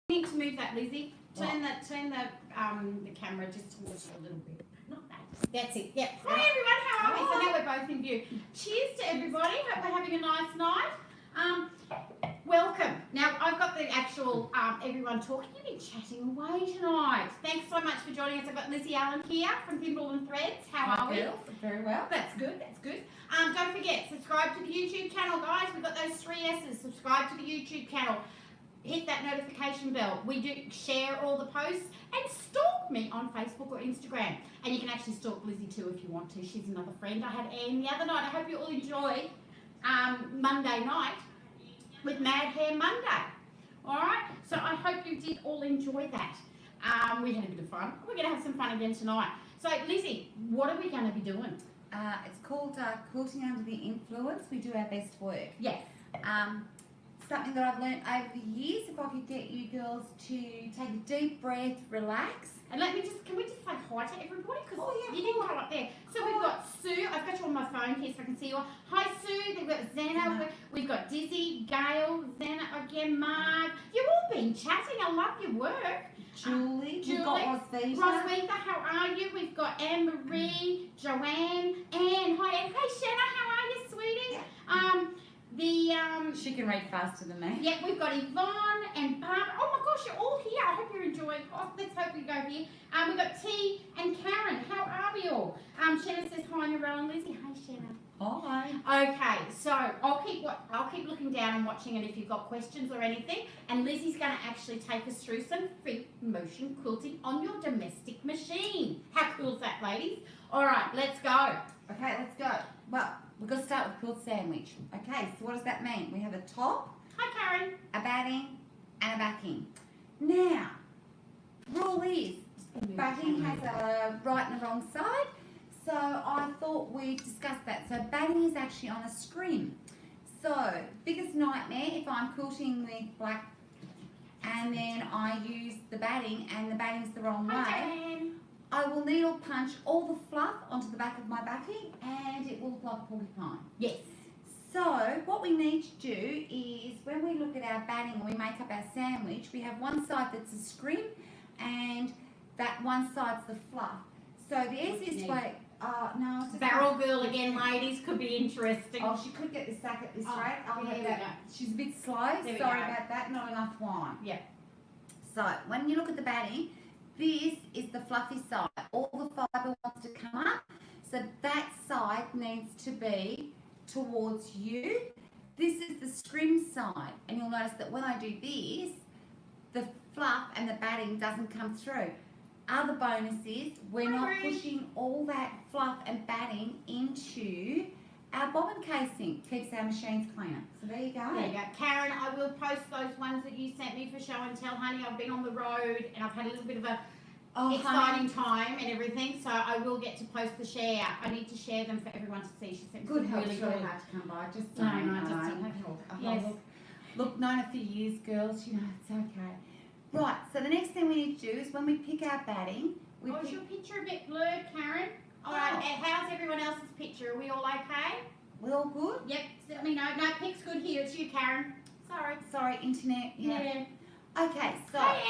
need to move that, Lizzy. Turn the camera just towards you a little bit. Not that. That's it. Yep. Hi everyone, how are we? So now we're both in view. Cheers to everybody. Hope we're having a nice night. Welcome. Now I've got the actual everyone talking. You've been chatting away tonight. Thanks so much for joining us. I've got Lizzy Allen here from Thimble and Threads. How are we? Very well. That's good. That's good. Don't forget, subscribe to the YouTube channel, guys. We've got those 3 S's. Subscribe to the YouTube channel. Hit that notification bell. We do share all the posts and stalk me on Facebook or Instagram. And you can actually stalk Lizzy too if you want to. She's another friend. I had Anne the other night. I hope you all enjoyed Monday night with Mad Hair Monday. All right. So I hope you did all enjoy that. We had a bit of fun. We're going to have some fun again tonight. So Lizzy, what are we going to be doing? It's called Quilting Under the Influence. We do our best work. Yes. Something that I've learned over the years, if I could get you girls to take a deep breath, relax. And can we just say hi to everybody? Because you didn't go up there. So we've got Sue. I've got you on my phone here so I can see you all. Hi Sue. We've got Zena. We've got Dizzy, Gail, Zena again, Marg. You've all been chatting. I love your work. Julie. We've got Roswitha. Roswitha, how are you? We've got Anne-Marie, Joanne, Anne. Hi, Anne. Hey Shanna, how are you, sweetie? She can read faster than me. Yeah, we've got Yvonne and Barbara. Oh my gosh, you're all here. I hope you're enjoying. Oh, let's hope we go here. We've got T and Karen. How are we all? Shanna says hi, Narelle and Lizzy. Hey, Shanna. Hi. Okay, so I'll keep looking down and watching it if you've got questions or anything. And Lizzy's going to actually take us through some free motion quilting on your domestic machine. How cool is that, ladies? All right, let's go. Okay, let's go. Well, we've got to start with quilt sandwich. Okay, so what does that mean? We have a top. Hi, Karen. A batting and a backing. Now, rule is batting has a right and a wrong side. So I thought we'd discuss that. So batting is actually on a scrim. So biggest nightmare if I'm quilting with black and then I use the batting and the batting's the wrong way. I will needle punch all the fluff onto the back of my backing and it will look like a porcupine. Yes. So what we need to do is when we look at our batting and we make up our sandwich, we have one side that's a scrim and that one side's the fluff. So the easiest way... no, it's Barrel girl again, ladies. Could be interesting. Oh, she could get this back at this rate. Yeah, She's a bit slow. Sorry about that. Not enough wine. Yeah. So when you look at the batting, this is the fluffy side. All the fibre wants to come up. So that side needs to be towards you. This is the scrim side. And you'll notice that when I do this, the fluff and the batting doesn't come through. Other bonus is we're not pushing all that fluff and batting into our bobbin casing. Keeps our machines cleaner. So there you go. There you go. Karen, I will post those ones that you sent me for show and tell, honey. I've been on the road and I've had a little bit of a exciting time and everything, so I will get to post the share. I need to share them for everyone to see. She sent me good help. Really Really good. hard to come by. Just No, I just don't have help. Yes. Look, known her for years, girls. You know, it's okay. Right, so the next thing we need to do is when we pick our batting... Is your picture a bit blurred, Karen? All right, and how's everyone else's picture? Are we all okay? We're all good? Yep, let me know. No, pic's good here. It's you, Karen. Sorry, internet. Yeah. Okay, so... Hi,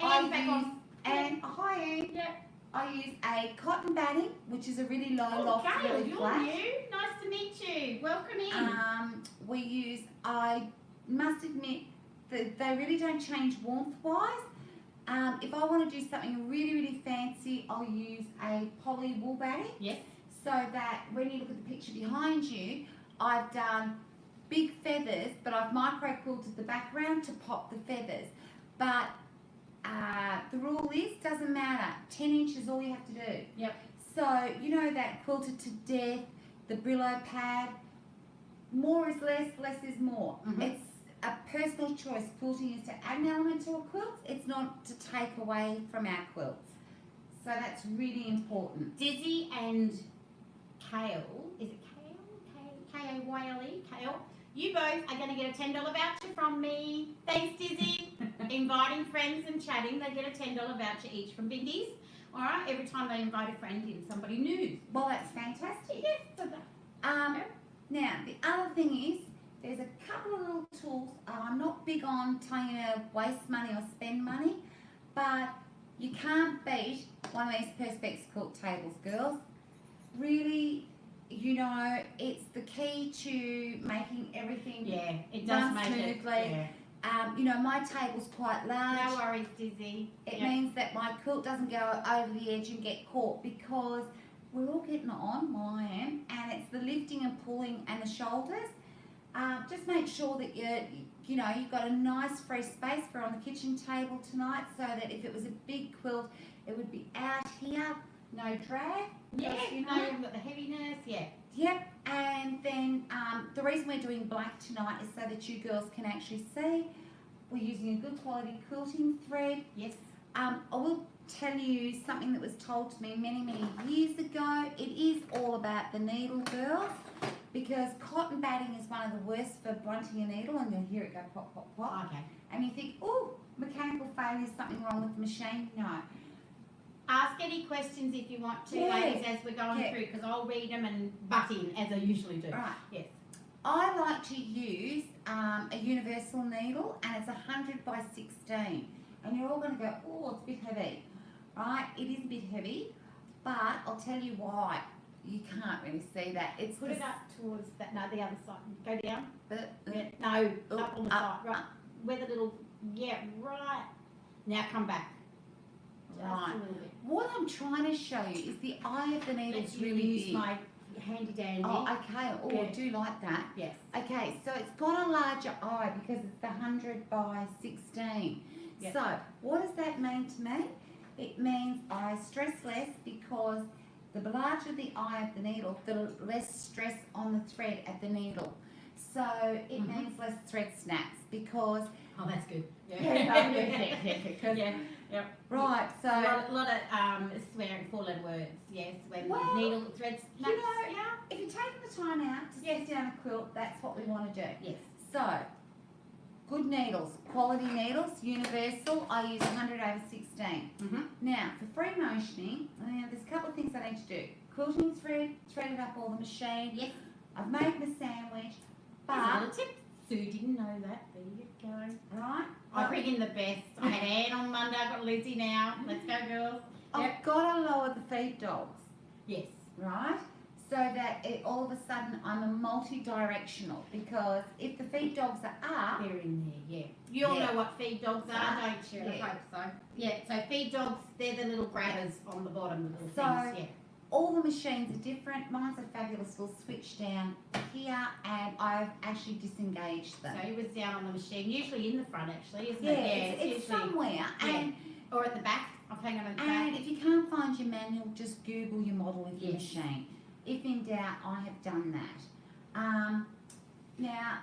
Anne. Anne's back on. Hi, Anne. Yep. I use a cotton batting, which is a really low loft, really flat. You're new. Nice to meet you. Welcome in. I must admit, that they really don't change warmth-wise. If I want to do something really, really fancy, I'll use a poly wool batting. Yes. So that when you look at the picture behind you, I've done big feathers, but I've micro-quilted the background to pop the feathers. But the rule is, doesn't matter, 10 inches all you have to do. Yep. So, you know that quilted to death, the Brillo pad, more is less, less is more. Mm-hmm. It's a personal choice. Quilting is to add an element to a quilt. It's not to take away from our quilts. So that's really important. Dizzy and Kale, is it Kale? K-A-Y-L-E? Kale. You both are going to get a $10 voucher from me. Thanks, Dizzy. Inviting friends and chatting, they get a $10 voucher each from Bindies. All right, every time they invite a friend in, somebody new. Well, that's fantastic. Yes. Now, the other thing is, there's a couple of little tools. I'm not big on telling you to waste money or spend money, but you can't beat one of these Perspex quilt tables, girls. Really, you know, it's the key to making everything it does run make smoothly. it. You know, my table's quite large. No worries, Dizzy. It means that my quilt doesn't go over the edge and get caught, because we're all getting on, well I am, and it's the lifting and pulling and the shoulders. Just make sure that you've got a nice free space for on the kitchen table tonight, so that if it was a big quilt, it would be out here, no drag. Yeah, you know. no, you've got the heaviness, Yep, and then the reason we're doing black tonight is so that you girls can actually see. We're using a good quality quilting thread. Yes. I will tell you something that was told to me many, many years ago. It is all about the needle, girls, because cotton batting is one of the worst for blunting a needle, and you'll hear it go pop, pop, pop. Okay. And you think, oh, mechanical failure, something wrong with the machine. No. Ask any questions if you want to, Yeah. ladies, as we're going through, because I'll read them and butt in, as I usually do. Right. Yes. I like to use a universal needle, and it's 100 by 16. And you're all going to go, oh, it's a bit heavy. Right? It is a bit heavy, but I'll tell you why. You can't really see that. It's Put it up towards that, no, the other side. Go down. No, up on the side. Right. Where the little, right. Now come back. Just Right. a little bit. What I'm trying to show you is the eye of the needle is really use big. my handy dandy. Oh, okay. Oh, I do like that. Yes. Okay, so it's got a larger eye because it's the 100 by 16. Yep. So, what does that mean to me? It means I stress less, because the larger the eye of the needle, the less stress on the thread at the needle. So, it means less thread snaps, because... Oh, that's good. Yeah. Right, so... A lot of swearing, four-letter words, yes, when Well, needle threads. you know, if you're taking the time out to sit down a quilt, that's what we want to do. Yes. So, good needles, quality needles, universal. I use 100 over 16. Now, for free motioning, there's a couple of things I need to do. Quilting thread, threaded up all the machine. Yes. I've made my sandwich, There's a but little tip. Sue didn't know that. There you go. right, I bring in the best. I had Anne on Monday. I've got Lizzy now. Let's go, girls. I've got to lower the feed dogs, Yes. right? So that all of a sudden I'm a multi-directional, because if the feed dogs are up, They're in there, You all know what feed dogs are, don't you? I Yeah. hope so. Yeah, so feed dogs, they're the little grabbers on the bottom, the little So- things, all the machines are different. Mine's a fabulous little switch down here, and I've actually disengaged them. So it was down on the machine, usually in the front actually, isn't Yeah, it? it's usually, somewhere. And, or at the back. I'll hang on at the back. and if you can't find your manual, just Google your model of your Yes. machine. If in doubt, I have done that. Now,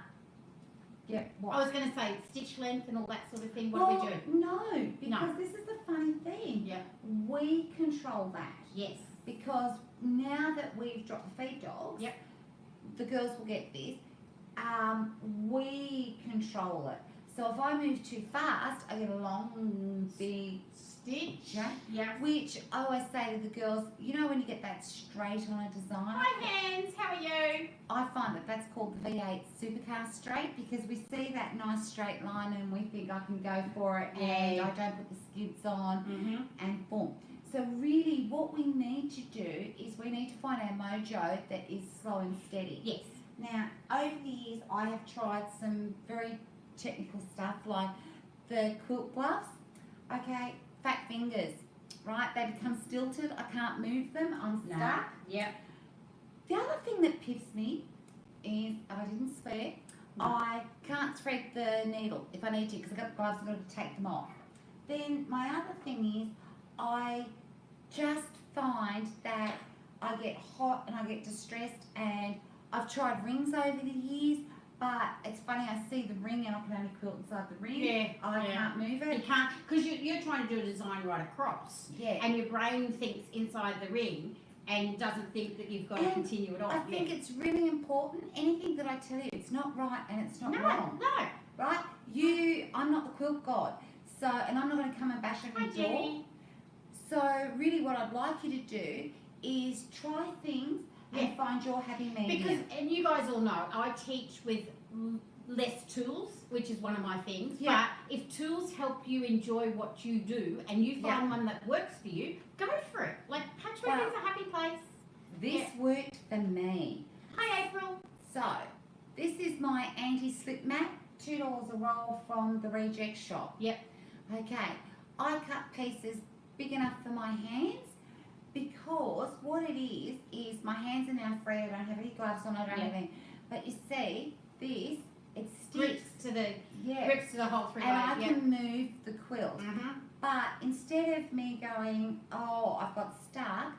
what? I was going to say stitch length and all that sort of thing. What well, do we do? no, because this is the funny thing. Yeah. We control that. Yes. Because now that we've dropped the feed dogs, Yep. the girls will get this, we control it. So if I move too fast, I get a long, big stitch, Yeah. which I always say to the girls, you know when you get that straight on a design? Hi, hands. How are you? I find that that's called the V8 supercar straight, because we see that nice straight line and we think I can go for it, and I don't put the skids on, and boom. So really what we need to do is we need to find our mojo that is slow and steady. Yes. Now, over the years, I have tried some very technical stuff like the quilt gloves, okay, fat fingers, right? They become stilted, I can't move them, I'm stuck. Yeah. The other thing that piffs me is, I didn't swear, I can't thread the needle if I need to, because I've got the gloves in order to take them off. Then my other thing is, I just find that I get hot and I get distressed, and I've tried rings over the years, but it's funny, I see the ring and I can only quilt inside the ring. Yeah. I can't move You it. can't, because you're trying to do a design right across, Yeah. and your brain thinks inside the ring and doesn't think that you've got to And continue it on. I think it's really important. Anything that I tell you, it's not right and it's not wrong. No. Right? I'm not the quilt god. So, and I'm not going to come and bash on Hi, your door. Jenny. So really what I'd like you to do is try things and find your happy medium. Because, and you guys all know, I teach with less tools, which is one of my things. Yeah. But if tools help you enjoy what you do and you find one that works for you, go for it. Like patchwork is a happy place. This worked for me. Hi, April. So, this is my anti-slip mat, $2 a roll from the reject shop. Yep. Okay, I cut pieces big enough for my hands because what it is my hands are now free. I don't have any gloves on. I don't have anything. But you see, this it sticks Grips to the whole three and I way. can move the quilt. Mm-hmm. But instead of me going, oh, I've got stuck,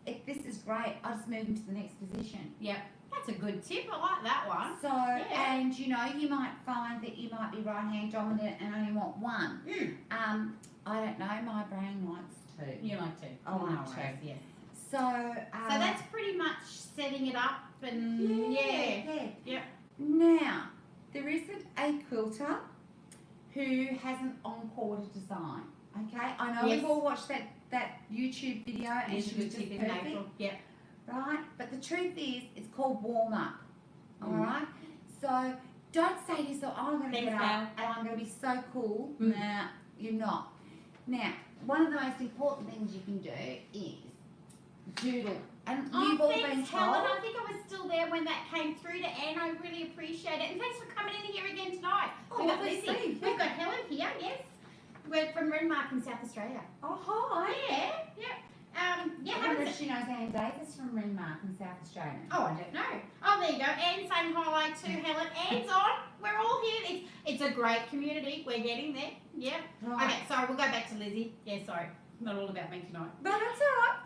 this is great. I just move into the next position. Yep. That's a good tip. I like that one. So, and you know, you might find that you might be right hand dominant and only want one. I don't know. My brain likes two. You like to. I like No to. worries, yeah. So, So that's pretty much setting it up and yeah. Yep. Now, there isn't a quilter who has an encore design. Okay, I know Yes. we've all watched that YouTube video and It's a she was good just tip in perfect, April. Yep. right? But the truth is, it's called warm up. All Mm. right. So don't say to yourself, oh, "I'm going to Thanks, get Val. up and I'm going to be so cool." Mm. Nah, you're not. Now, one of the most important things you can do is doodle, and you've all been thanks, told. Helen. I think I was still there when that came through to Anne. I really appreciate it. And thanks for coming in here again tonight. Oh, We've got lovely Lizzy. to see you. We've got Helen here, yes. We're from Renmark in South Australia. Oh, hi. Yeah, yeah. I wonder Helen's if she knows Anne Davis from Renmark in South Australia. Oh, I don't know. Oh, there you go. Anne's saying hi to Helen. Anne's on. We're all here. It's a great community. We're getting there. Yep. Right. Okay, sorry. We'll go back to Lizzy. Yeah, sorry. Not all about me tonight. No, that's all right.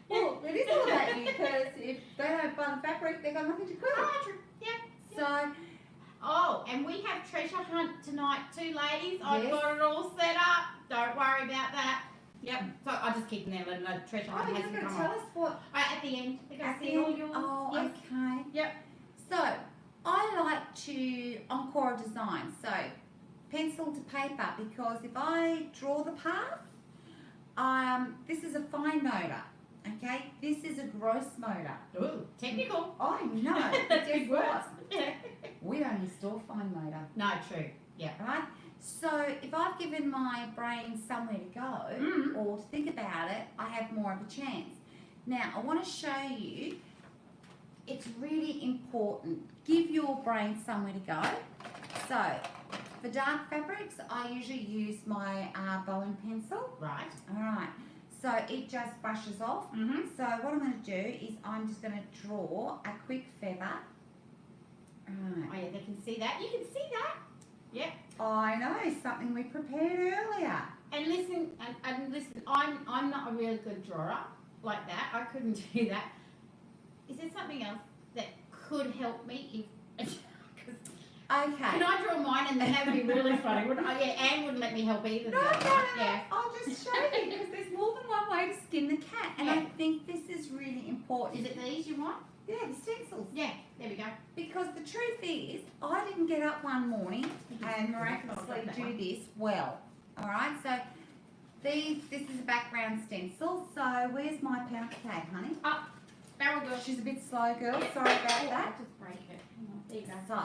Well, it is all about you because if they don't buy the fabric, they've got nothing to quilt. Oh, true. Yep. So, Oh, and we have treasure hunt tonight too, ladies. I've Yes. got it all set up. Don't worry about that. Yep. So I'll just keep them there. Let them know treasure oh, hunt you're hasn't going to come tell on. us what At the end. They're going at to the see all end? yours. Oh, Yes. okay. Yep. So, I like to encore design. So, pencil to paper because if I draw the path, this is a fine motor. Okay, this is a gross motor. Ooh, technical. I know. That's Guess big words. what? Yeah. We only store fine motor. No, true. Yeah. Right? So if I've given my brain somewhere to go Mm. or to think about it, I have more of a chance. Now, I want to show you, it's really important. Give your brain somewhere to go. So, for dark fabrics, I usually use my bow and pencil. Right. All right. So it just brushes off. Mm-hmm. So what I'm going to do is I'm just going to draw a quick feather. Right. Oh, yeah, they can see that. You can see that. Yep. I know, something we prepared earlier. And listen, and listen, I'm not a really good drawer like that. I couldn't do that. Is there something else that could help me if... Okay. Can I draw mine and then that would be really funny? Wouldn't I? Yeah, Anne wouldn't let me help either. No, Yeah. I'll just show you because there's more than one way to skin the cat, and I Yeah. think this is really important. Is it these you want? Yeah, the stencils. Yeah, there we go. Because the truth is, I didn't get up one morning and miraculously do this well. All right, so this is a background stencil. So where's my pound tag, honey? Barrel girl. She's a bit slow, girl. Sorry about Oh, that. I'll just break it. Hang on. There you go. So,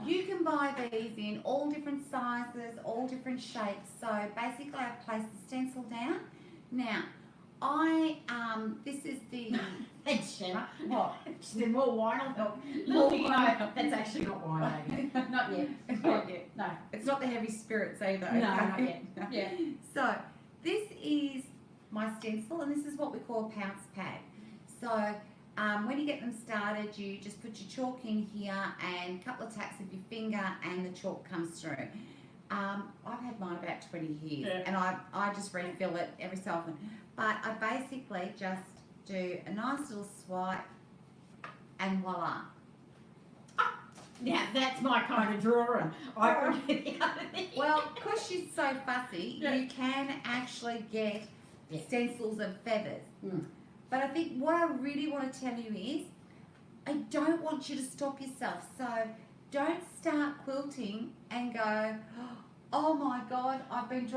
you can buy these in all different sizes, all different shapes. So basically I've placed the stencil down. Now, this is the, Thanks, Shanna. what? She said more wine will help. More Little, wine. no, that's actually not wine, baby. Not yet. Not yet. No. It's not the heavy spirits either. No, okay? not yet. Yeah. So, this is my stencil and this is what we call a pounce pad. So, when you get them started, you just put your chalk in here and a couple of taps of your finger and the chalk comes through. I've had mine about 20 years and I just refill it every so often. But I basically just do a nice little swipe and voila. Now, that's my kind of drawing. I couldn't do the other thing. Well, because she's so fussy, Yeah. you can actually get Yeah. stencils of feathers. Mm. But I think what I really want to tell you is, I don't want you to stop yourself. So don't start quilting and go, oh my God, I've been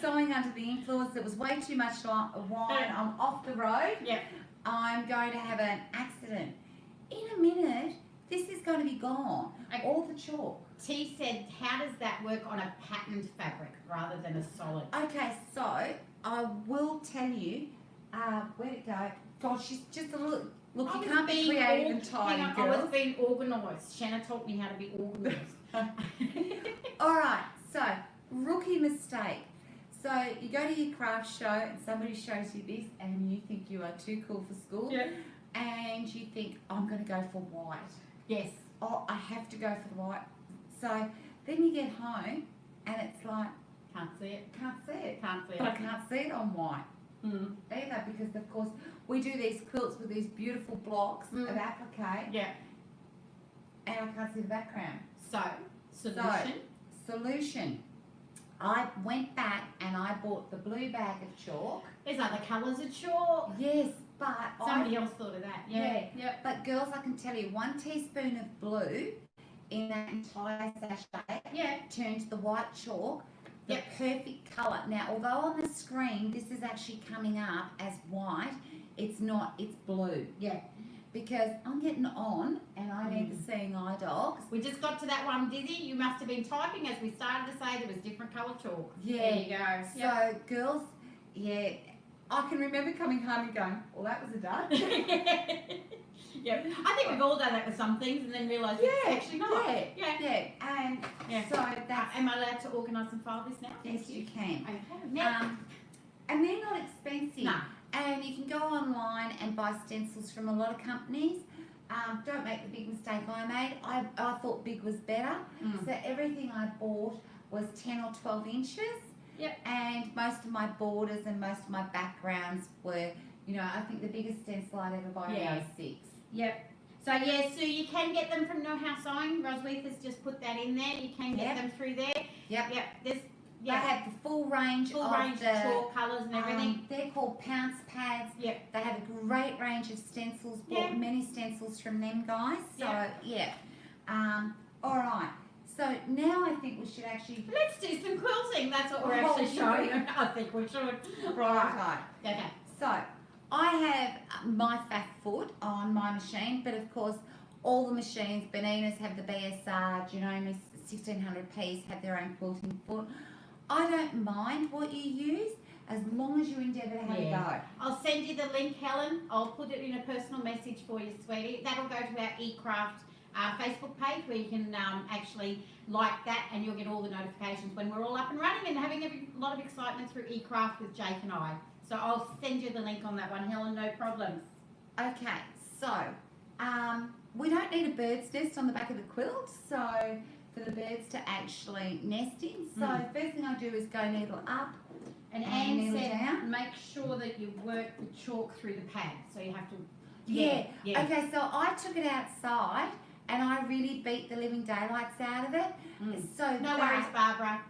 sewing under the influence. It was way too much wine. I'm off the road. Yeah. I'm going to have an accident. In a minute, this is going to be gone. Okay. All the chalk. T said, how does that work on a patterned fabric rather than a solid? Okay, so I will tell you, where'd it go? God, she's just a little, look, you can't be creative and tidy, I girls. was being organised. Shanna taught me how to be organised. All right, so rookie mistake. So you go to your craft show and somebody shows you this and you think you are too cool for school. Yeah. And you think, I'm going to go for white. Yes. Oh, I have to go for the white. So then you get home and it's like, Can't see it. can't see it. Can't see it. But I can't see it on white Mm. either because, of course, we do these quilts with these beautiful blocks of applique Yeah. and I can't see the background. So, solution. Solution. I went back and I bought the blue bag of chalk. There's other colours of chalk. Yes, but Somebody else thought of that. Yeah. Yep. But girls, I can tell you, 1 teaspoon of blue in that entire sachet Yeah. turns the white chalk the Yep. perfect colour. Now, although on the screen this is actually coming up as white, it's not, it's blue. Yeah. Because I'm getting on and I need the seeing eye dogs. We just got to that one, Dizzy. You must have been typing as we started to say there was different colour chalk. Yeah. There you go. So, girls, yeah, I can remember coming home and going, well, that was a dud. Yeah. I think we've all done that with some things and then realised it's actually not. Yeah. And Yeah. so that's, Am I allowed to organise and file this now? yes, you can. Okay. Now. And they're not expensive. No. And you can go online and buy stencils from a lot of companies. Don't make the big mistake I made. I thought big was better. So everything I bought was 10 or 12 inches. Yep. And most of my borders and most of my backgrounds were, you know, I think the biggest stencil I'd ever buy was 6. Yep. So so you can get them from No House Sewing. Rosweath has just put that in there. You can get them through there. Yep. Yep. There's They have the full range full of range the, of chalk colours and everything. they're called pounce pads. Yep. They have a great range of stencils. Bought many stencils from them guys. So all right. So now I think we should actually Let's do some quilting. That's what we're Oh, actually showing you. I think we should. right. Okay. So I have my fat foot on my machine, but of course all the machines, Benina's have the BSR, Genome's 1600Ps have their own quilting foot. I don't mind what you use as long as you endeavour to have a go. I'll send you the link, Helen. I'll put it in a personal message for you, sweetie. That'll go to our eCraft Facebook page where you can actually like that and you'll get all the notifications when we're all up and running and having a lot of excitement through eCraft with Jake and I. So I'll send you the link on that one, Helen, no problems. Okay, so we don't need a bird's nest on the back of the quilt, so for the birds to actually nest in. So first thing I do is go needle up and Anne said make sure that you work the chalk through the pad. So you have to Yeah. Okay, so I took it outside and I really beat the living daylights out of it. So no worries, Barbara.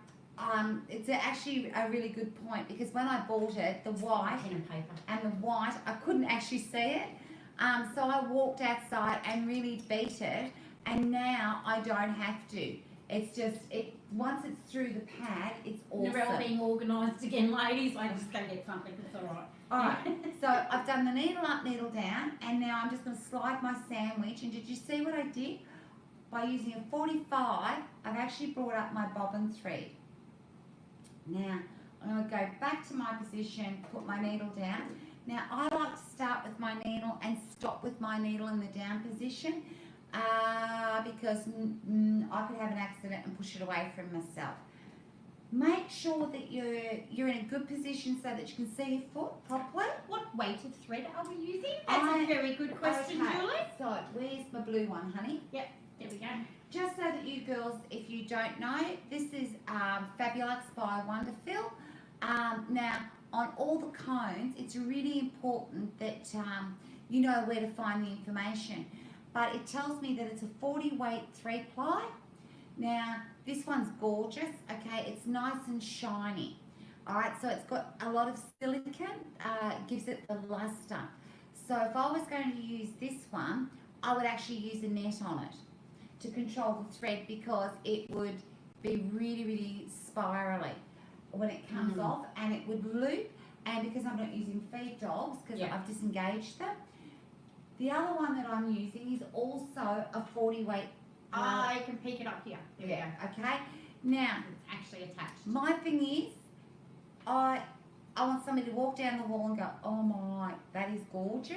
It's actually a really good point because when I bought it, the white pen and paper and the white, I couldn't actually see it. So I walked outside and really beat it, and now I don't have to. It's just once it's through the pad, it's awesome. Narelle being organised again, ladies. I just go get something. It's all right. All right. So I've done the needle up, needle down, and now I'm just going to slide my sandwich. And did you see what I did? By using a 45, I've actually brought up my bobbin thread. Now I'm going to go back to my position, put my needle down. Now I like to start with my needle and stop with my needle in the down position because I could have an accident and push it away from myself. Make sure that you're in a good position so that you can see your foot properly. What weight of thread are we using? That's a very good question, okay. Julie. So where's my blue one, honey? Yep, there we go. Just so that you girls, if you don't know, this is Fabulous by Wonderfil. Now, on all the cones, it's really important that you know where to find the information. But it tells me that it's a 40 weight 3 ply. Now, this one's gorgeous, okay? It's nice and shiny. All right, so it's got a lot of silicone, gives it the luster. So if I was going to use this one, I would actually use a net on it to control the thread because it would be really, really spirally when it comes off, and it would loop. And because I'm not using feed dogs because I've disengaged them, The other one that I'm using is also a 40 weight. I can pick it up here. There we go. Okay. Now, It's actually attached. my thing is, I want somebody to walk down the hall and go, oh my, that is gorgeous.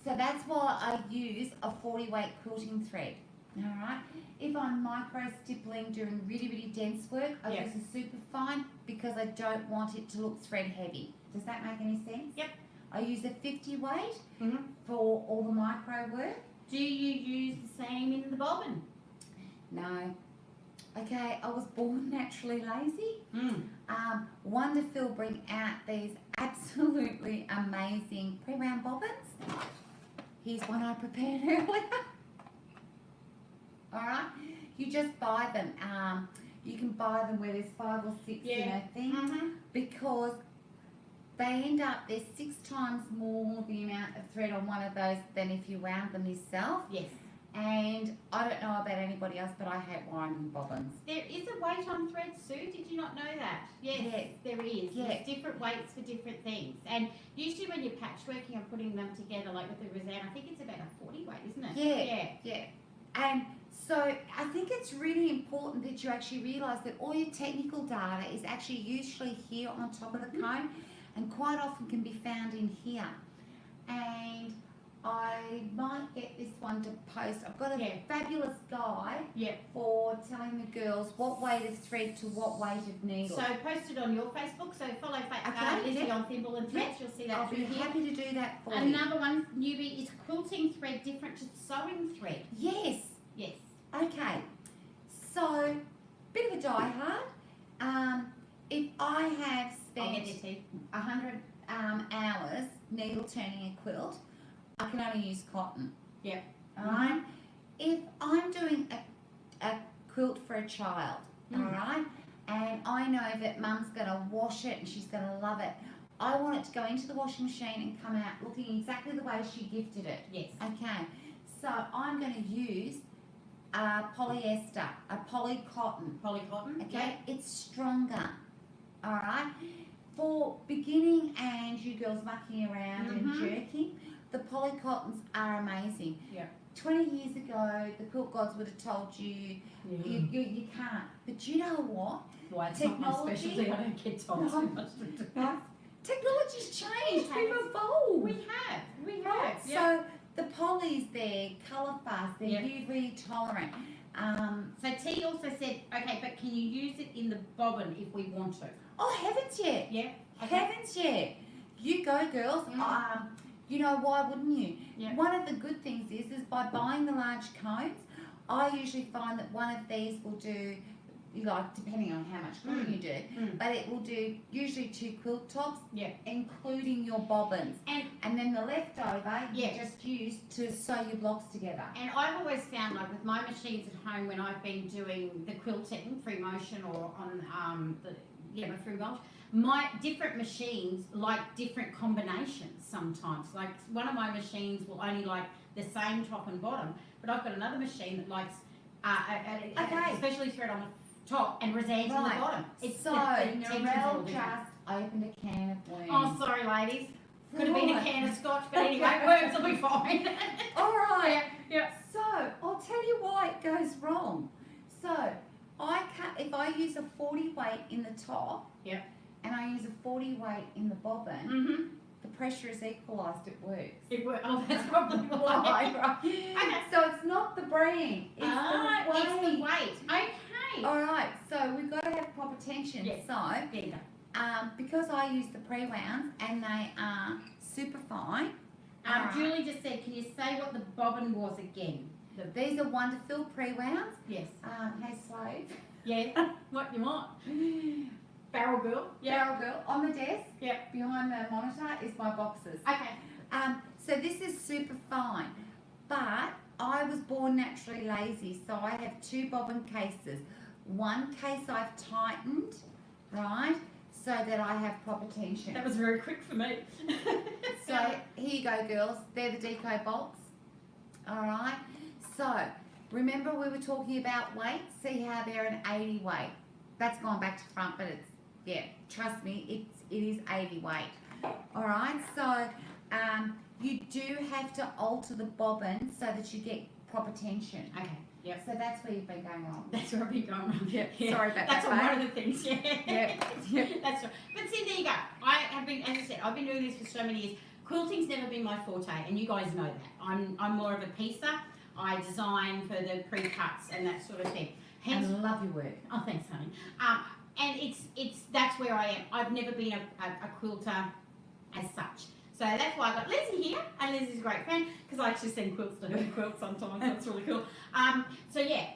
So that's why I use a 40 weight quilting thread. Alright. If I'm micro stippling doing really, really dense work, I use a super fine because I don't want it to look thread heavy. Does that make any sense? Yep. I use a 50 weight for all the micro work. Do you use the same in the bobbin? No. Okay, I was born naturally lazy. Mm. Wonder Phil bring out these absolutely amazing pre-wound bobbins. Here's one I prepared earlier. Alright, you just buy them. You can buy them where there's 5 or 6 in a thing because they end up, there's 6 times more the amount of thread on one of those than if you wound them yourself. Yes. And I don't know about anybody else, but I hate winding bobbins. There is a weight on thread, Sue. Did you not know that? Yes, there is. Yeah. There's different weights for different things. And usually when you're patchworking and putting them together, like with the Roseanne, I think it's about a 40 weight, isn't it? Yeah. And so I think it's really important that you actually realise that all your technical data is actually usually here on top of the comb and quite often can be found in here. And I might get this one to post. I've got a fabulous guide for telling the girls what weight of thread to what weight of needle. So post it on your Facebook. So follow Lizzy on Thimble and Threads. You'll see that. I'll be happy to do that for you. Another one, newbie, is quilting thread different to sewing thread? Yes. Yes. Okay. So, bit of a die-hard. If I have spent 100 hours needle turning a quilt, I can only use cotton. Yep. Alright? If I'm doing a quilt for a child, alright, and I know that mum's going to wash it and she's going to love it, I want it to go into the washing machine and come out looking exactly the way she gifted it. Yes. Okay. So I'm going to use polyester, a poly cotton. Polycotton. Okay. It's stronger. Alright? For beginning and you girls mucking around and jerking, the polycottons are amazing. Yeah. 20 years ago, the quilt gods would have told you, you can't. But you know what? Why it's Technology, not my specialty. I don't get told too much to do. Technology's changed. We've evolved. We have. Right. Yep. So the poly's there, colour fast, they're UV tolerant. So T also said, okay, but can you use it in the bobbin if we want to? Oh, heavens yeah. Yeah. Heavens yeah. You go, girls. You know, why wouldn't you? Yeah. One of the good things is by buying the large cones, I usually find that one of these will do, like, depending on how much quilting you do, but it will do usually 2 quilt tops, including your bobbins. And then the leftover you just use to sew your blocks together. And I've always found, like with my machines at home when I've been doing the quilting, free motion or on my free mulch, my different machines like different combinations sometimes. Like one of my machines will only like the same top and bottom, but I've got another machine that likes especially thread on the top and Roseanne on the bottom. It's so Narelle just opened a can of worms. Oh, sorry, ladies. Could have been a can of scotch, but anyway, worms will be fine. All right. Yeah. So I'll tell you why it goes wrong. So if I use a 40 weight in the top, and I use a 40 weight in the bobbin, the pressure is equalised. It works. It works. Oh, that's probably why. Right. Okay. So it's not the brand. It's the weight. It's the weight. Okay. All right. So we've got to have proper tension. Yes. So because I use the pre-wounds and they are super fine. Julie just said, can you say what the bobbin was again? These are Wonderful pre-wounds. Yes. Hey, slave. Yeah. What you want? Barrel girl. Barrel girl. On the desk. Yeah. Behind the monitor is my boxes. Okay. So this is super fine, but I was born naturally lazy, so I have 2 bobbin cases. One case I've tightened, right, so that I have proper tension. That was very quick for me. So here you go, girls. They're the deco bolts. All right. So remember we were talking about weight. See how they're an 80 weight. That's gone back to front, but it's trust me, it is 80 weight. All right. So you do have to alter the bobbin so that you get proper tension. Okay. Yep. So that's where you've been going wrong. That's where I've been going wrong. Yeah. Yeah. Sorry about That's that. one of the things. Yeah. Yeah. That's right. But see, there you go. I have been, as I said, I've been doing this for so many years. Quilting's never been my forte, and you guys know that. I'm more of a piecer. I design for the pre-cuts and that sort of thing. Hence, I love your work. oh, thanks, honey. And it's that's where I am. I've never been a quilter as such. So that's why I got Lizzy here, and Lizzy's a great friend because I actually send quilts to her quilt sometimes. That's really cool. So yeah,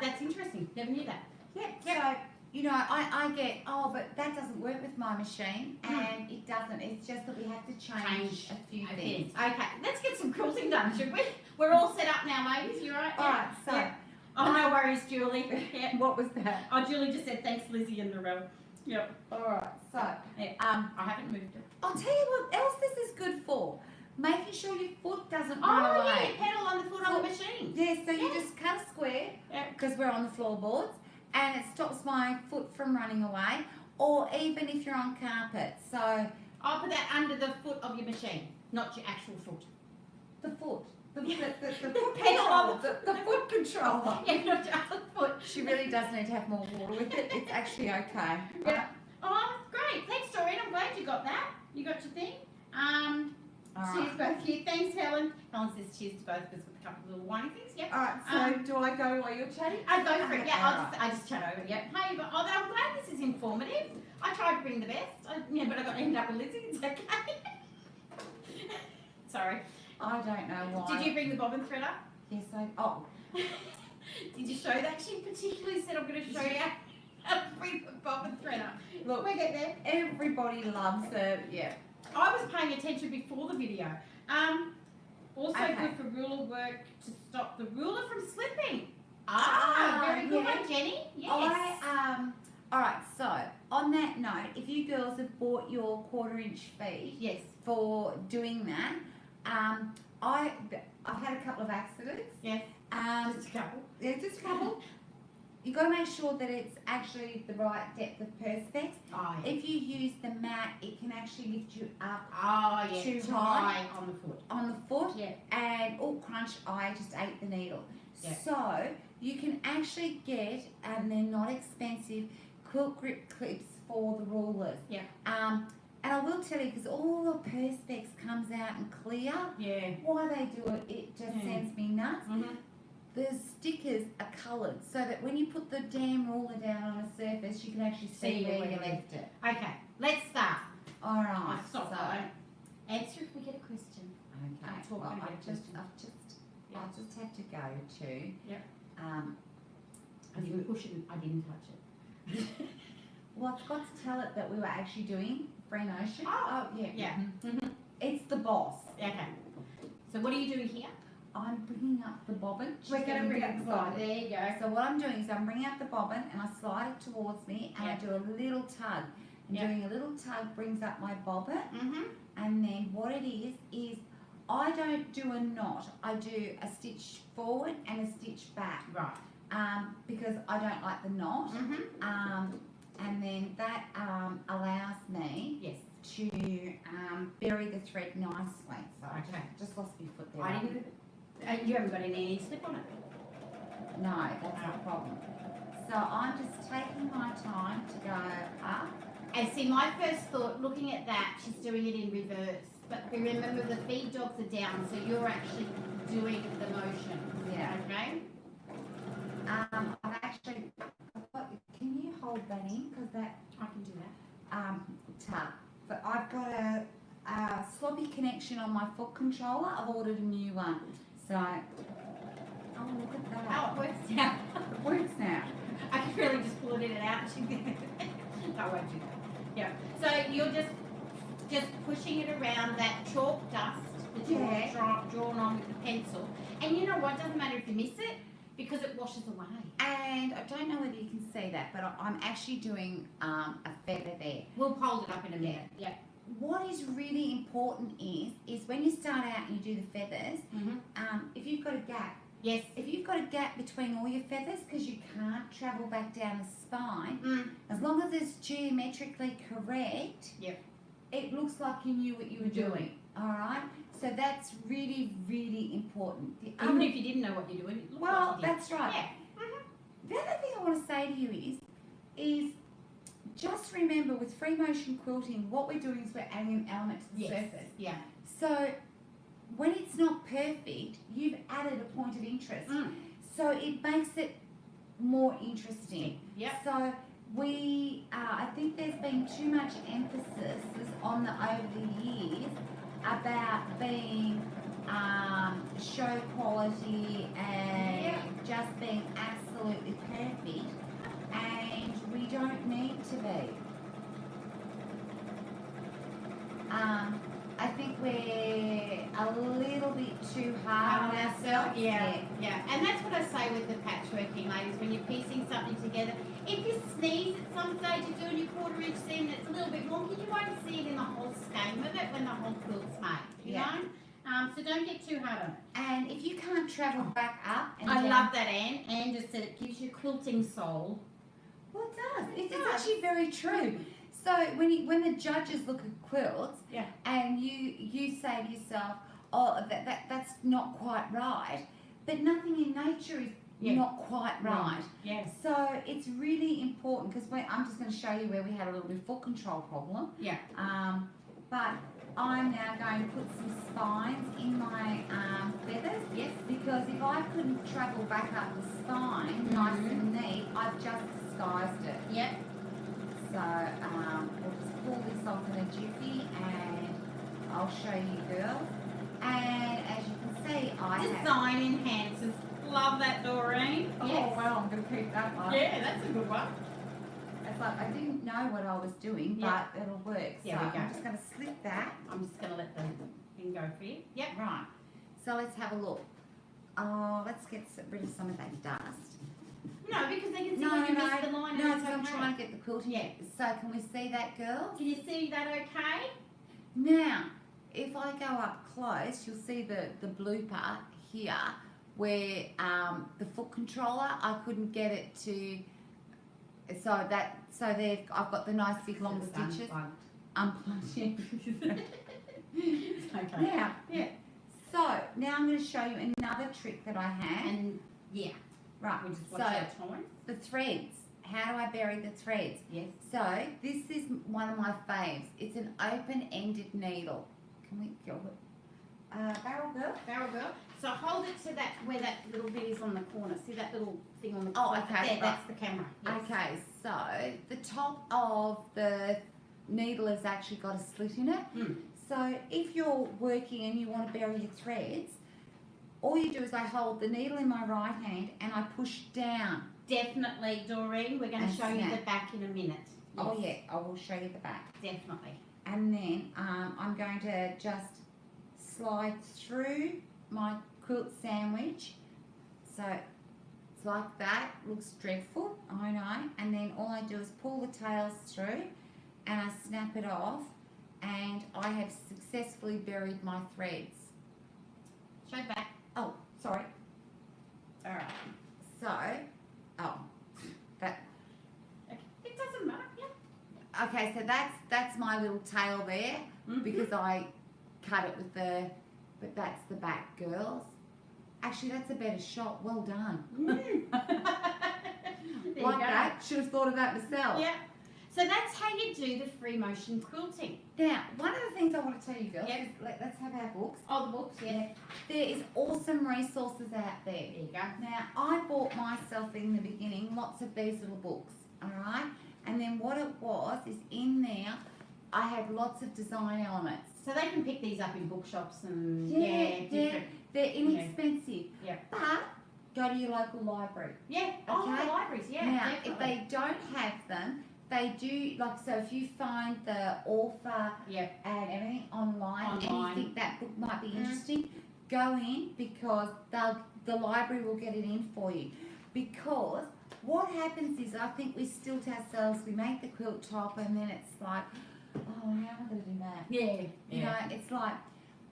that's interesting. Never knew that. Yeah. So, you know, I get, oh, but that doesn't work with my machine, and it doesn't. It's just that we have to change a few things. Okay, let's get some quilting done, should we? We're all set up now, ladies. You right? All right. So, Yeah. Oh, no worries, Julie. Yeah. what was that? Oh, Julie just said thanks, Lizzy and Narelle. Yep. All right. So, Yeah. I haven't moved it. I'll tell you what else this is good for. Making sure your foot doesn't Oh, run yeah, away. pedal on the foot on the machine. Yeah, so you Yeah. just cut a square Yeah. because we're on the floorboards, and it stops my foot from running away. Or even if you're on carpet, so I'll put that under the foot of your machine, not your actual foot. the foot, the The foot pedal on controller, the foot controller. Yeah, not your other foot. She really does need to have more water with it. It's actually okay. Yeah. Oh, great. Thanks, Doreen. I'm glad you got that. You got your thing. All Cheers right. both of you. Thanks, Helen. Helen says cheers to both of us with a couple of little whiny things. Yep. All right. So do I go while you're chatting? I go for it. Yeah, All I just chat over. Yep. Hey, but I'm glad this is informative. I tried to bring the best. But I got to end up with Lizzy. It's okay. Sorry. I don't know why. Did you bring the bobbin threader? Yes, I. Oh, Did you show that? She particularly said I'm going to show you how to bring the bobbin threader. look. We'll get there. Everybody loves it. Yeah. I was paying attention before the video. Also Okay. good for ruler work to stop the ruler from slipping. Ah, Very good yeah. one, Jenny. Yes. All right. So on that note, if you girls have bought your 1/4 inch feet Yes. for doing that, I've had a couple of accidents. Yes. Just a couple. Yeah, just a couple. You got to make sure that it's actually the right depth of perspex. Oh, yeah. If you use the mat, it can actually lift you up Oh, yeah. Too high on the foot. on the foot. Yeah. And crunch, I just ate the needle. Yeah. So you can actually get, and they're not expensive, quilt grip clips for the rulers. Yeah. And I will tell you, because all the perspex comes out and clear, Yeah. why they do it, it just sends me nuts. Mm-hmm. The stickers are coloured so that when you put the damn ruler down on a surface, you can actually see where you left it. Okay. Let's start. All right. I'll stop. So, I won't answer if we get a question. okay. I'll talk Well, when I I'll get a just question. Yeah. I'll just have to go to. Yep. I I didn't push it. I didn't touch it. Well, I forgot to tell it that we were actually doing Free Notion. Oh, yeah. yeah. Mhm. Mm-hmm. It's the boss. Okay. So what are you doing here? I'm bringing up the bobbin. She's We're going to getting bring a up bit the bobbin. excited. There you go. So what I'm doing is I'm bringing up the bobbin and I slide it towards me and I do a little tug. And Yep. doing a little tug brings up my bobbin. Mm-hmm. And then what it is I don't do a knot. I do a stitch forward and a stitch back. Right. Because I don't like the knot. Mm-hmm. And then that allows me Yes. to bury the thread nicely. So I Okay. just lost my foot there. I didn't. You haven't got any slip on it. No, that's not a problem. So I'm just taking my time to go up. And see, my first thought, looking at that, she's doing it in reverse. But remember, the feed dogs are down, so you're actually doing the motion. Yeah. Okay. I've actually. Can you hold that in? Because that I can do that. tug. But I've got a sloppy connection on my foot controller. I've ordered a new one. So. Oh, look at that. Oh, it works now. It works now. I can really just pull it in and out. I won't do that. Yeah. So you're just pushing it around that chalk dust that you've drawn on with the pencil. And you know what? Doesn't matter if you miss it because it washes away. And I don't know whether you can see that, but I'm actually doing a feather there. We'll hold it up in a minute. Yeah. What is really important is when you start out and you do the feathers, if you've got a gap, Yes. if you've got a gap between all your feathers because you can't travel back down the spine, as long as it's geometrically correct, Yep. it looks like you knew what you were doing. All right. So that's really, really important. Even if you didn't know what you're doing, it looked Well, like you did. that's right. Yeah. The other thing I want to say to you is just remember with free motion quilting, what we're doing is we're adding an element to the surface. Yeah. So when it's not perfect, you've added a point of interest. So it makes it more interesting. Yep. So I think there's been too much emphasis on over the years about being show quality and just being absolutely perfect, and we don't need to be. I think we're a little bit too hard on ourselves. Yeah. And that's what I say with the patchworking, ladies, when you're piecing something together. If you sneeze at some stage, you're doing your 1/4 inch seam that's a little bit wonky, you won't see it in the whole scheme of it when the whole quilt's made, you know? So don't get too hard on it. And if you can't travel back up and I down, love that, Anne. Anne just said it gives you quilting soul. well, it does. It's actually very true. So when the judges look at quilts, and you say to yourself, oh, that's not quite right, but nothing in nature is not quite right. Yes. So it's really important because I'm just going to show you where we had a little bit of foot control problem. Yeah. But I'm now going to put some spines in my feathers. Yes. Because if I couldn't travel back up the spine nice and neat, I've just disguised it. Yep. So we'll just pull this off in a jiffy and I'll show you girls. And as you can see, Design enhances. Love that, Doreen. Oh, well, I'm going to keep that one. Yeah, that's a good one. It's like I didn't know what I was doing, but it'll work. There so we go. I'm just going to slip that. I'm just going to let the thing go for you. Yep. Right. So let's have a look. Oh, let's get rid of some of that dust. No, because they can see when you miss the line. No, and because I'm okay. trying to get the quilting. Yeah. So can we see that, girls? Can you see that okay? Now, if I go up close, you'll see the blooper here where the foot controller, I couldn't get it to, so there I've got the nice big long stitches. Unplugged. Okay. Now, so now I'm going to show you another trick that I have. And Right. we just watch our time. The threads. How do I bury the threads? Yes. So this is one of my faves. It's an open-ended needle. Can we go it? Barrel girl? Barrel girl. So hold it to that where that little bit is on the corner. See that little thing on the Oh, corner? okay, There, right. that's the camera. Yes. Okay, so the top of the needle has actually got a slit in it. So if you're working and you want to bury your threads, all you do is I hold the needle in my right hand and I push down. Definitely, Doreen. We're going to And show you snap. the back in a minute. Yes. Oh yeah, I will show you the back. Definitely. And then I'm going to just slide through my quilt sandwich. So it's like that. Looks dreadful, I know. And then all I do is pull the tails through and I snap it off, and I have successfully buried my threads. Show back. Oh, sorry. All right. So, that. It doesn't matter. Yeah. Okay, so that's my little tail there because I cut it with but that's the back, girls. Actually, that's a better shot. Well done. There Like you go. that. Should have thought of that myself. Yeah. So that's how you do the free motion quilting. Now, one of the things I want to tell you, girls, Yep. is let's have our books. Oh, the books, yeah. There is awesome resources out there. There you go. Now, I bought myself in the beginning lots of these little books, all right? And then what it was is in there, I had lots of design elements. So they can pick these up in bookshops and They're inexpensive. Yeah. But go to your local library. Yeah. Oh, Okay. the libraries, yeah. Now, definitely. if they don't have them, they do, like, so if you find the author Yep. and everything online, and Online. you think that book might be interesting, go in because the library will get it in for you. Because what happens is, I think we stilt ourselves, we make the quilt top, and then it's like, oh, how am I going to do that? Yeah. You know, it's like,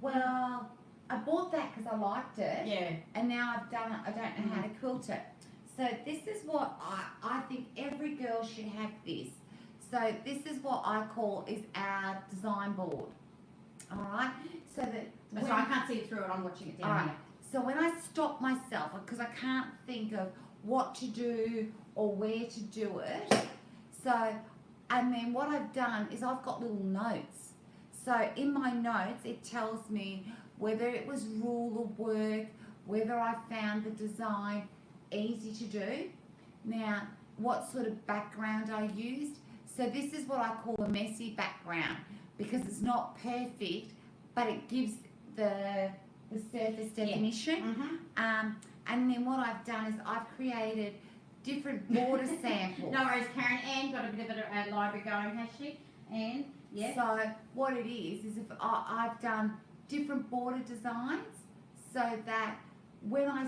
well, I bought that because I liked it, Yeah. and now I've done it, I don't know how to quilt it. So this is what I think every girl should have this. So this is what I call is our design board. All right. So that So I can't see it through it. I'm watching it down Alright. here. So when I stop myself, because I can't think of what to do or where to do it, so, and then what I've done is I've got little notes. So in my notes, it tells me whether it was rule of work, whether I found the design easy to do. Now, what sort of background I used. So this is what I call a messy background because it's not perfect, but it gives the surface definition. And then what I've done is I've created different border samples. No worries, Karen. Anne got a bit of a library going, has she? Anne, yeah. So what it is if I've done different border designs so that when I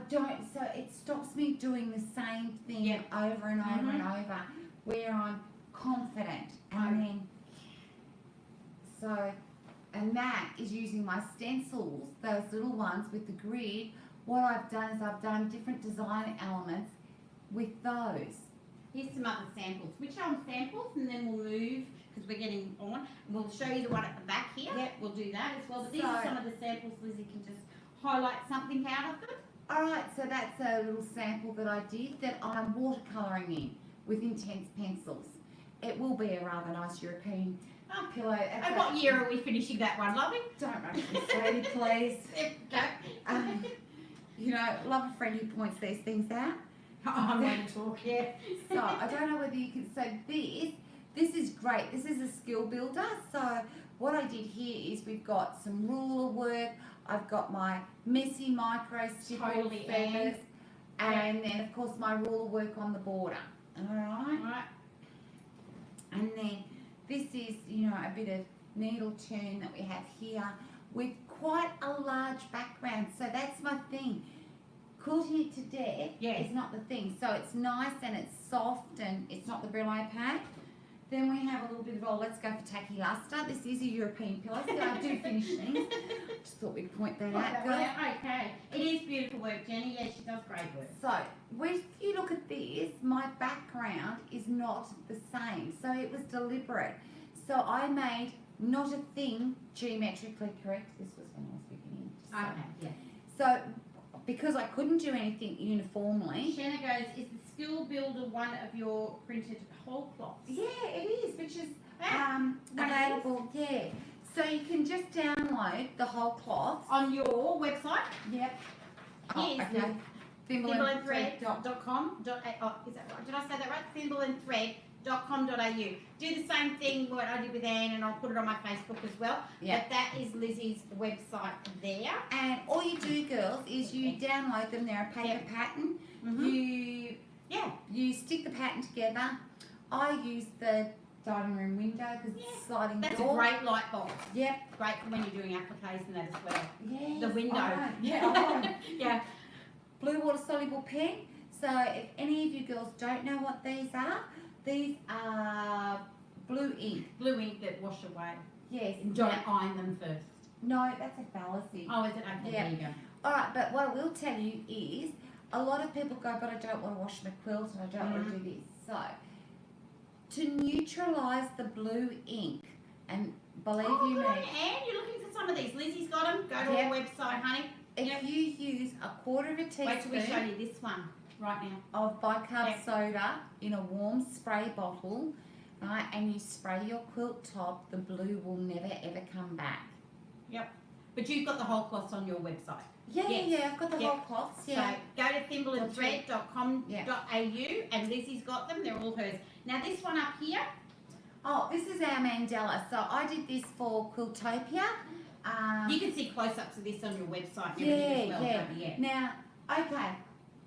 don't, so it stops me doing the same thing over and over and over, where I'm confident. And then, so, and that is using my stencils, those little ones with the grid. What I've done is I've done different design elements with those. Here's some other samples. We show them samples and then we'll move because we're getting on. And we'll show you the one at the back here. Yep. We'll do that as well. But these are some of the samples. Lizzy can just highlight something out of them. Alright, so that's a little sample that I did that I'm watercolouring in with intense pencils. It will be a rather nice European pillow. And what year are we finishing that one, lovey? Don't rush me, sweetie, please. You know, love a friend who points these things out. I'm going to talk, yeah. So I don't know whether you can. So this is great. This is a skill builder. So what I did here is we've got some ruler work. I've got my messy micro stipple feathers, and then of course my ruler work on the border. All right. And then this is, you know, a bit of needle turn that we have here with quite a large background. So that's my thing. Quilting it to death is not the thing. So it's nice and it's soft and it's not the Brillo pad. Then we have a little bit of, let's go for tacky luster. This is a European pillow, so I do finish things. Just thought we'd point that out, girls. Okay. It is beautiful work, Jenny. Yeah, she does great work. So, if you look at this, my background is not the same. So it was deliberate. So I made not a thing geometrically correct. This was when I was beginning. Okay, yeah. So, because I couldn't do anything uniformly. Shanna goes, is the skill builder one of your printed whole cloths? Yeah, it is, which is available. Yeah. So you can just download the whole cloth on your website. Yep. Here's okay. thimbleandthread.com. Is that right? Did I say that right? thimbleandthread.com.au. Do the same thing what I did with Anne, and I'll put it on my Facebook as well. But that is Lizzy's website there. And all you do, girls, is you download them. They're a paper pattern. You stick the pattern together. I use the dining room window because it's sliding door. That's a great light bulb. Yep. Great for when you're doing appliques and that as well. Yes. The window. Yeah. Blue water soluble pen. So if any of you girls don't know what these are blue ink. Blue ink that wash away. Yes. And don't iron them first. No, that's a fallacy. Oh, is it? Okay, there you go. Alright, but what I will tell you is a lot of people go, but I don't want to wash my quilt and I don't want to do this. So to neutralise the blue ink, and believe you me, Anne, you're looking for some of these. Lizzy's got them. Go to our website, honey. If you use a quarter of a teaspoon, wait till we show you this one right now, of bicarb soda in a warm spray bottle, right, and you spray your quilt top, the blue will never ever come back. Yep. But you've got the whole cloths on your website. Yeah, I've got the whole cloths. Yeah. So go to thimbleandthread.com.au and Lizzy's got them. They're all hers. Now this one up here. Oh, this is our mandala. So I did this for Quiltopia. You can see close-ups of this on your website. Yeah. Now, okay,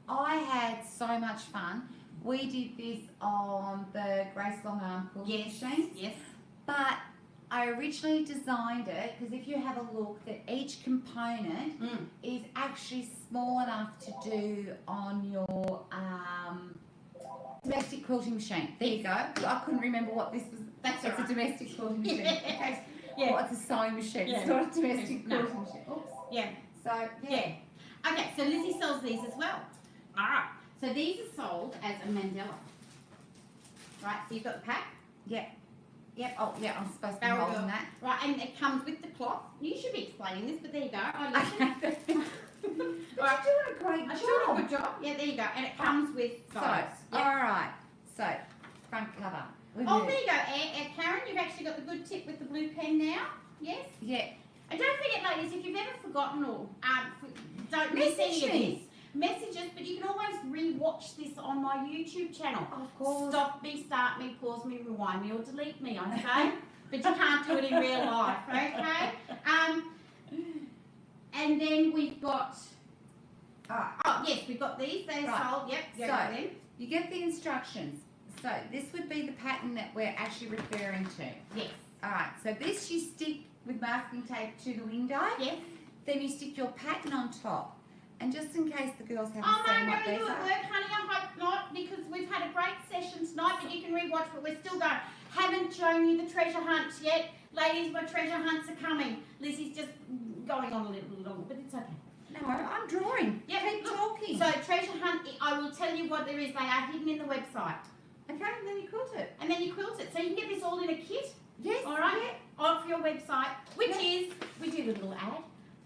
I had so much fun. We did this on the Grace Long Arm quilting machine. Yes. But I originally designed it because if you have a look, that each component is actually small enough to do on your domestic quilting machine. There you go. I couldn't remember what this was. That's a domestic quilting machine. Okay. Yeah. Well, it's a sewing machine. It's not a domestic quilting machine. Oops. Yeah. So, Okay, so Lizzy sells these as well. Alright. So these are sold as a mandala. Right, so you've got the pack. Yep. Oh, yeah, I'm supposed to be Very holding good. that. Right, and it comes with the cloth. You should be explaining this, but there you go. I listen. But you're doing a great I job. should have a good job. Yeah, there you go. And it comes with So, sides. all right. So, front cover. Oh, there you go. Karen, you've actually got the good tip with the blue pen now. Yes? Yeah. And don't forget, ladies, if you've ever forgotten or don't miss any of this, message us, but you can always re-watch this on my YouTube channel. Of course. Stop me, start me, pause me, rewind me, or delete me, I say. But you can't do it in real life, okay? And then we've got... Oh, yes, we've got these. They're sold. Yep. So, then. you get the instructions. So, this would be the pattern that we're actually referring to. Yes. All right. So, this you stick with masking tape to the window. Yes. Then you stick your pattern on top. And just in case the girls haven't Oh, seen no, what you these at are. work, honey. I hope not, because we've had a great session tonight, but you can re-watch, but we're still going. Haven't shown you the treasure hunt yet. Ladies, my treasure hunts are coming. Lizzie's just going on a little longer, but it's okay. No, I'm drawing. Yeah, Keep talking. So treasure hunt, I will tell you what there is. They are hidden in the website. Okay, and then you quilt it. And then you quilt it. So you can get this all in a kit, Yes. all right, off your website, which is, we do the little ad,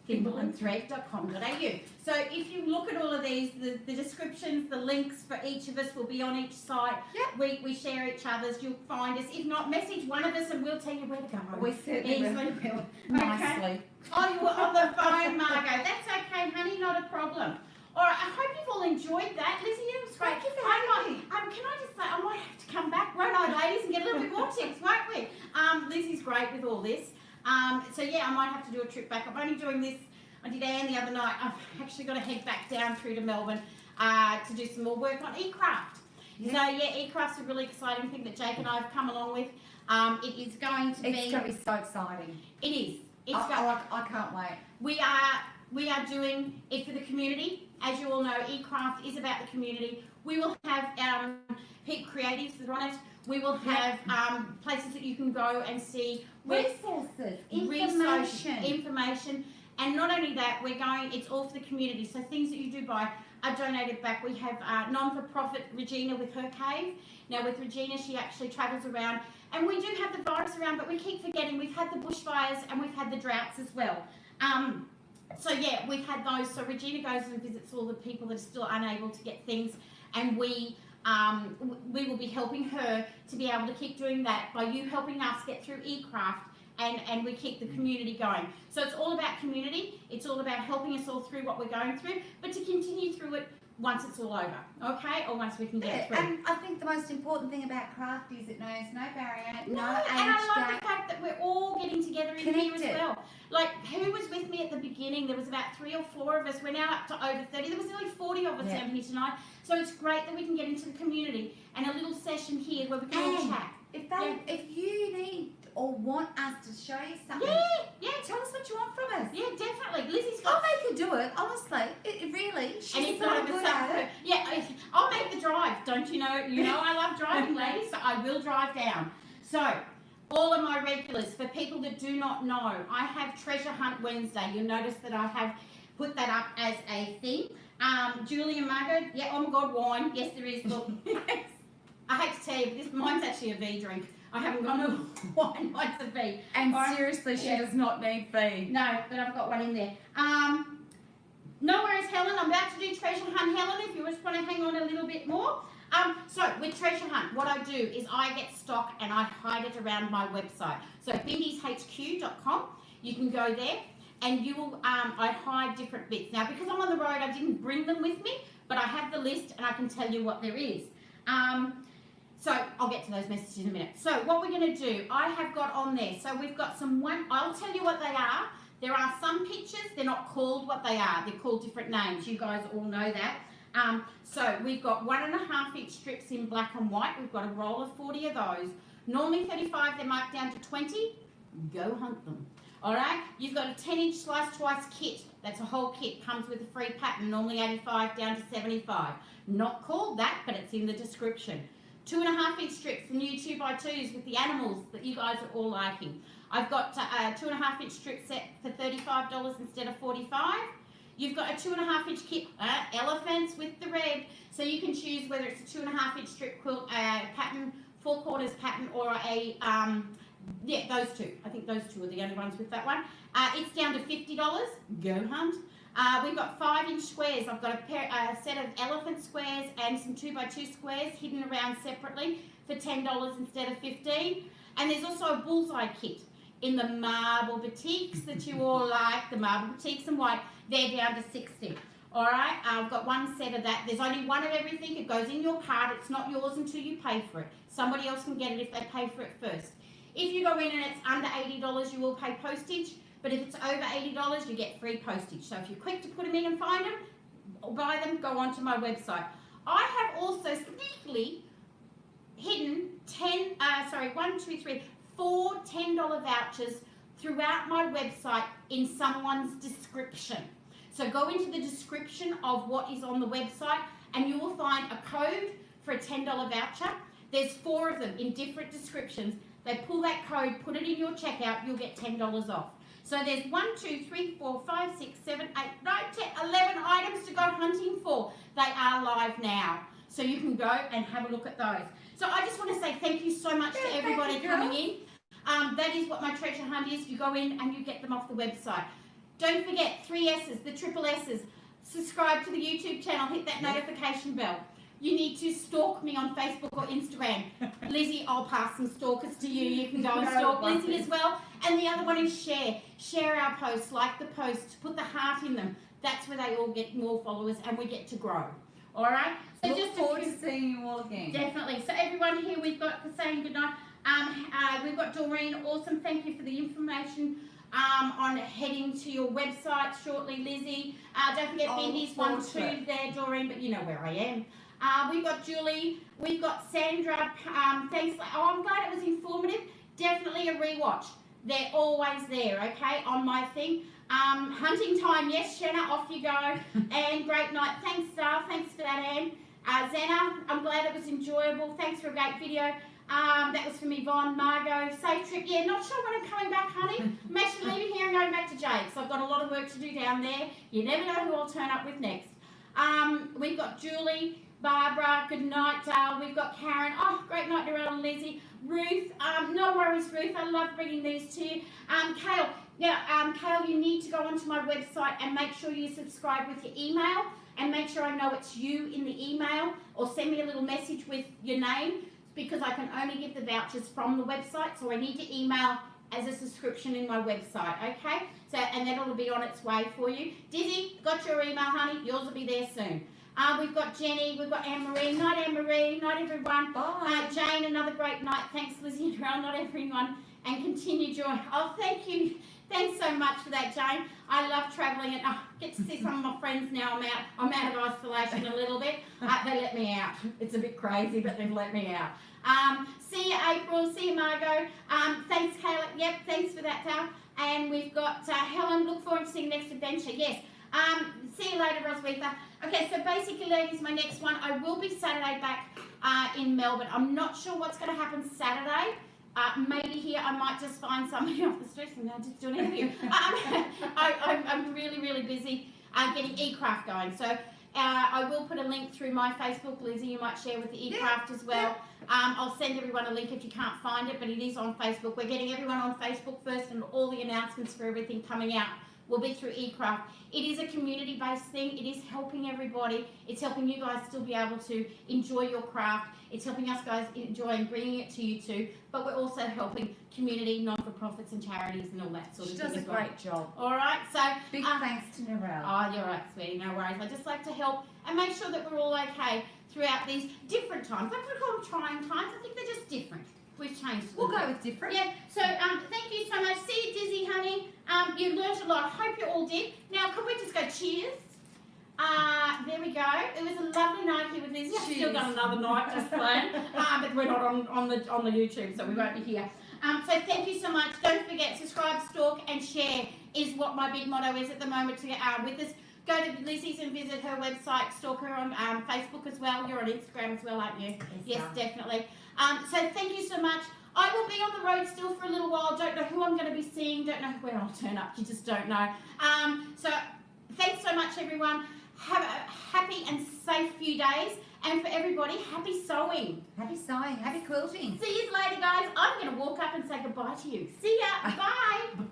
thimbleandthread.com.au. So if you look at all of these, the descriptions, the links for each of us will be on each site. Yep. We share each other's. You'll find us. If not, message one of us and we'll tell you where to go. We certainly will. will. Nicely. Oh, you were on the phone, Margot. That's okay, honey. Not a problem. All right. I hope you've all enjoyed that. Lizzie, it was great. Thank you for having me. Can I just say, I might have to come back, won't I, ladies, and get a little bit more tips, won't we? Lizzie's great with all this. So yeah, I might have to do a trip back. I'm only doing this. I did Anne the other night. I've actually got to head back down through to Melbourne to do some more work on eCraft. Yes. So yeah, eCraft's a really exciting thing that Jake and I have come along with. It is going to It's going to be so exciting. It is. I can't wait. We are doing it for the community. As you all know, eCraft is about the community. We will have peak creatives that are on it. We will have places that you can go and see Resources, information. And not only that, it's all for the community. So things that you do buy are donated back. We have non-for-profit Regina with her cave. Now with Regina, she actually travels around. And we do have the virus around, but we keep forgetting. We've had the bushfires and we've had the droughts as well. So yeah, we've had those. So Regina goes and visits all the people that are still unable to get things. And we will be helping her to be able to keep doing that by you helping us get through eCraft. And we keep the community going. So it's all about community. It's all about helping us all through what we're going through, but to continue through it once it's all over, okay? Or once we can get through. And I think the most important thing about craft is it knows no barrier, no age and I love gap. the fact that we're all getting together in here as well. Like, who was with me at the beginning? There was about 3 or 4 of us. We're now up to over 30. There was nearly 40 of us down here tonight. So it's great that we can get into the community and a little session here where we can all chat. If you need or want us to show you something, tell us what you want from us. Yeah, definitely. Lizzie's I'll got... make her do it, honestly. It really, she's and it's so not good even at it. Yeah, I'll make the drive. Don't you know? You know I love driving, ladies, so I will drive down. So, all of my regulars, for people that do not know, I have Treasure Hunt Wednesday. You'll notice that I have put that up as a thing. Julie and Margot, oh my God, wine. Yes, there is. Look, I hate to tell you, mine's actually a V drink. I haven't gone to wine, mine's a V. And seriously, she does not need feed. No, but I've got one in there. No worries, Helen. I'm about to do Treasure Hunt, Helen, if you just want to hang on a little bit more. So with Treasure Hunt, what I do is I get stock and I hide it around my website. So bindieshq.com, you can go there and you will, I hide different bits. Now, because I'm on the road, I didn't bring them with me, but I have the list and I can tell you what there is. So I'll get to those messages in a minute. So what we're going to do, I have got on there. So we've got I'll tell you what they are. There are some pictures, they're not called what they are. They're called different names. You guys all know that. So we've got 1.5 inch strips in black and white. We've got a roll of 40 of those. Normally 35, they're marked down to 20. Go hunt them. All right, you've got a 10-inch slice twice kit. That's a whole kit, comes with a free pattern, normally 85 down to 75. Not called that, but it's in the description. 2.5 inch strips, the new 2x2s with the animals that you guys are all liking. I've got a 2.5 inch strip set for $35 instead of $45. You've got a 2.5 inch kit, elephants with the red. So you can choose whether it's a 2.5 inch strip quilt pattern 4/4 pattern or a, yeah, those two. I think those two are the only ones with that one. It's down to $50. Go hunt. We've got 5-inch squares. I've got a set of elephant squares and some 2x2 squares hidden around separately for $10 instead of $15. And there's also a bullseye kit in the marble boutiques that you all like, the marble boutiques and white. They're down to $60. All right, I've got one set of that. There's only one of everything. It goes in your cart. It's not yours until you pay for it. Somebody else can get it if they pay for it first. If you go in and it's under $80, you will pay postage. But if it's over $80, you get free postage. So if you're quick to put them in and find them, or buy them, go onto my website. I have also sneakily hidden 4 $10 vouchers throughout my website in someone's description. So go into the description of what is on the website and you will find a code for a $10 voucher. There's 4 of them in different descriptions. They pull that code, put it in your checkout, you'll get $10 off. So there's 1, 2, 3, 4, 5, 6, 7, 8, 9, 10, 11 items to go hunting for. They are live now. So you can go and have a look at those. So I just want to say thank you so much to everybody coming in. That is what my treasure hunt is. You go in and you get them off the website. Don't forget 3 S's, the triple S's. Subscribe to the YouTube channel. Hit that notification bell. You need to stalk me on Facebook or Instagram. Lizzy, I'll pass some stalkers to you. You can go and stalk Lizzy as well. And the other one is share. Share our posts, like the posts, put the heart in them. That's where they all get more followers and we get to grow. All right? So Look forward to seeing you all again. Definitely. So everyone here, we've got for saying goodnight. We've got Doreen. Awesome. Thank you for the information. On heading to your website shortly, Lizzy. Don't forget Bendy's one too there, Doreen, but you know where I am. We've got Julie, we've got Sandra. Thanks. Oh, I'm glad it was informative. Definitely a rewatch. They're always there, okay, on my thing. Hunting time, yes, Shanna, off you go. And great night. Thanks, Star. Thanks for that, Anne. Zena, I'm glad it was enjoyable. Thanks for a great video. That was from Yvonne, Margot. Safe trip. Yeah, not sure when I'm coming back, honey. I'm actually leaving here and going back to Jake's. I've got a lot of work to do down there. You never know who I'll turn up with next. We've got Julie, Barbara, good night, Dale. We've got Karen. Oh, great night, Narelle and Lizzy. Ruth, no worries, Ruth. I love bringing these to you. Kale, yeah, Kale, you need to go onto my website and make sure you subscribe with your email and make sure I know it's you in the email or send me a little message with your name because I can only give the vouchers from the website. So I need to email as a subscription in my website, okay? So, and that'll be on its way for you. Dizzy, got your email, honey. Yours will be there soon. We've got Jenny, we've got Anne-Marie. Night, Anne-Marie. Night, everyone. Bye. Jane, another great night. Thanks, Lizzy and Narelle. Not everyone. And continue joy. Oh, thank you. Thanks so much for that, Jane. I love travelling and get to see some of my friends now. I'm out of isolation a little bit. They let me out. It's a bit crazy, but they've let me out. See you, April. See you, Margot. Thanks, Kayla. Yep, thanks for that, Dale. And we've got Helen. Look forward to seeing next adventure. Yes. See you later, Roswitha. Okay, so basically, ladies, my next one, I will be Saturday back in Melbourne. I'm not sure what's going to happen Saturday. Maybe here I might just find somebody off the street and I'll just do an interview. I'm really, really busy getting eCraft going. So I will put a link through my Facebook. Lizzy, you might share with the eCraft as well. I'll send everyone a link if you can't find it, but it is on Facebook. We're getting everyone on Facebook first and all the announcements for everything coming out will be through eCraft. It is a community-based thing. It is helping everybody. It's helping you guys still be able to enjoy your craft. It's helping us guys enjoy and bringing it to you too. But we're also helping community, non-for-profits and charities and all that sort of thing. She does a great job. All right, so big thanks to Narelle. Oh, you're right, sweetie. No worries. I just like to help and make sure that we're all okay throughout these different times. I could call them trying times. I think they're just different. We've changed. We'll go with different. Yeah. So thank you so much. See you, Dizzy, honey. You learned a lot. Hope you all did. Now, could we just go cheers? There we go. It was a lovely night here with Liz. We've still got another night just planned, but we're not on the YouTube, so we won't be here. So thank you so much. Don't forget, subscribe, stalk, and share is what my big motto is at the moment to get with us. Go to Lizzy's and visit her website. Stalk her on Facebook as well. You're on Instagram as well, aren't you? Yes, definitely. So thank you so much. I will be on the road still for a little while. Don't know who I'm going to be seeing. Don't know where I'll turn up. You just don't know. So thanks so much, everyone. Have a happy and safe safe few days. And for everybody, happy sewing. Happy sewing. Happy quilting. See you later, guys. I'm going to walk up and say goodbye to you. See ya. Bye.